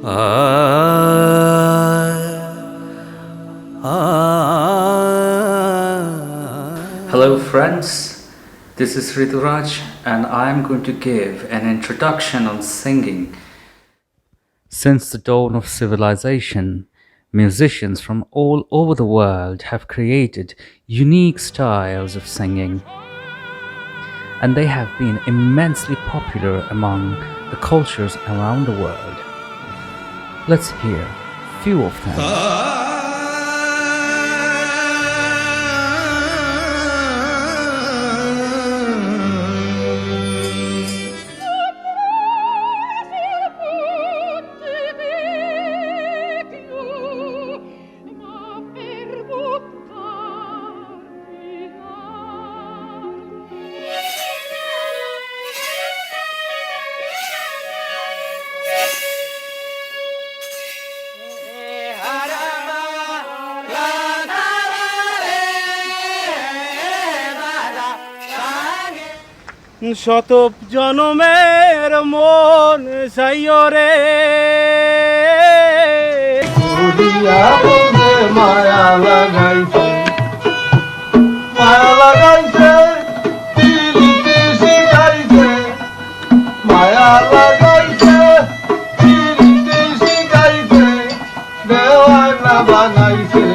Hello friends, this is Rituraj and I am going to give an introduction on singing. Since the dawn of civilization, musicians from all over the world have created unique styles of singing, and they have been immensely popular among the cultures around the world. Let's hear a few of them. শত জনমের মন সাইরে মায়া লাগাইছে শিখাইছে মায়া লাগাইছে শিখাইছে দেওয়ানা বানাইছে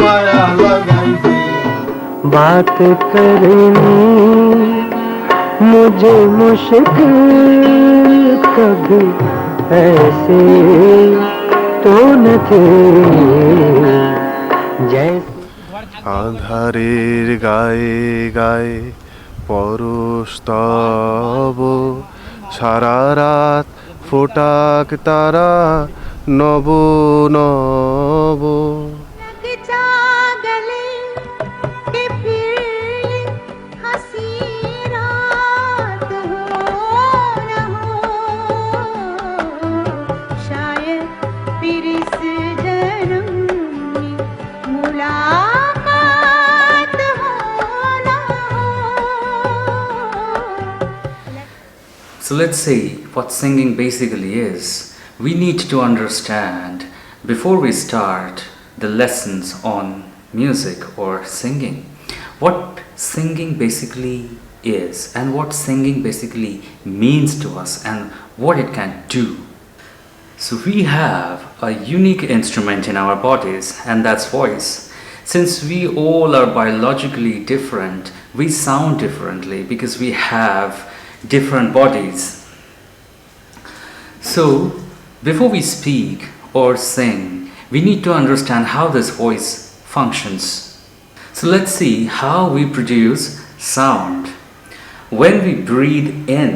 মায়া লাগাইছে बात करनी मुझे मुश्किल कभी ऐसे तो न थे जैसे আধারের গায়ে গায়ে পরশ তব সারা রাত ফোটাক তারা নব নব So let's see what singing basically is. We need to understand before we start the lessons on music or singing what singing basically is and what singing basically means to us and what it can do. So we have a unique instrument in our bodies, and that's voice. Since we all are biologically different, we sound differently because we have different bodies. So before we speak or sing, we need to understand how this voice functions. So let's see how we produce sound. When we breathe in,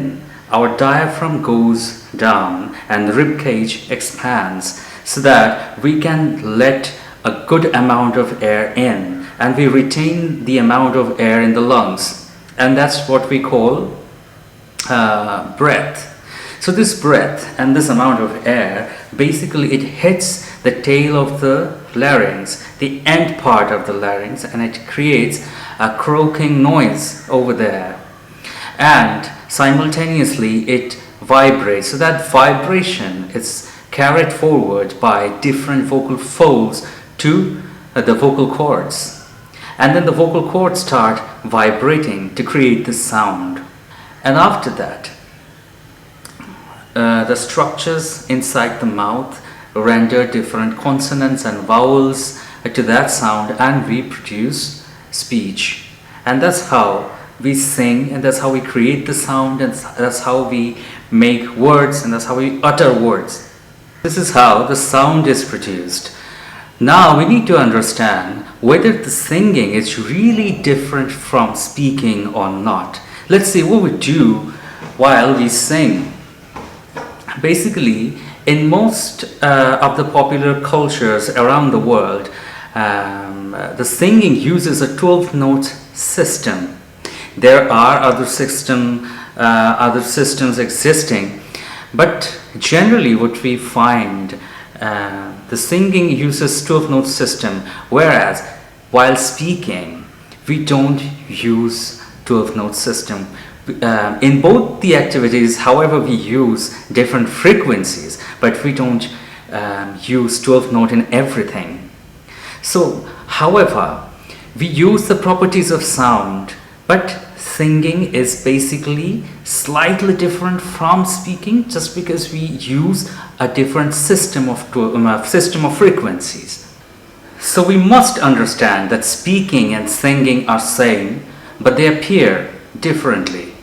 our diaphragm goes down and the rib cage expands so that we can let a good amount of air in, and we retain the amount of air in the lungs, and that's what we call breath. So this breath and this amount of air, basically it hits the tail of the larynx, the end part of the larynx, and it creates a croaking noise over there, and simultaneously it vibrates. So that vibration is carried forward by different vocal folds to the vocal cords, and then the vocal cords start vibrating to create the sound. And after that, the structures inside the mouth render different consonants and vowels to that sound, and we produce speech. And that's how we sing, and that's how we create the sound, and that's how we make words, and that's how we utter words. This is how the sound is produced. Now we need to understand whether the singing is really different from speaking or not. Let's see what we do while we sing. Basically, in most of the popular cultures around the world, the singing uses a 12-note system. There are other systems existing, but generally what we find, the singing uses 12-note system, whereas while speaking we don't use 12-note system. In both the activities, however, we use different frequencies, but we don't use 12th note in everything. So, however, we use the properties of sound, but singing is basically slightly different from speaking, just because we use a different system of frequencies. So we must understand that speaking and singing are same, but they appear differently.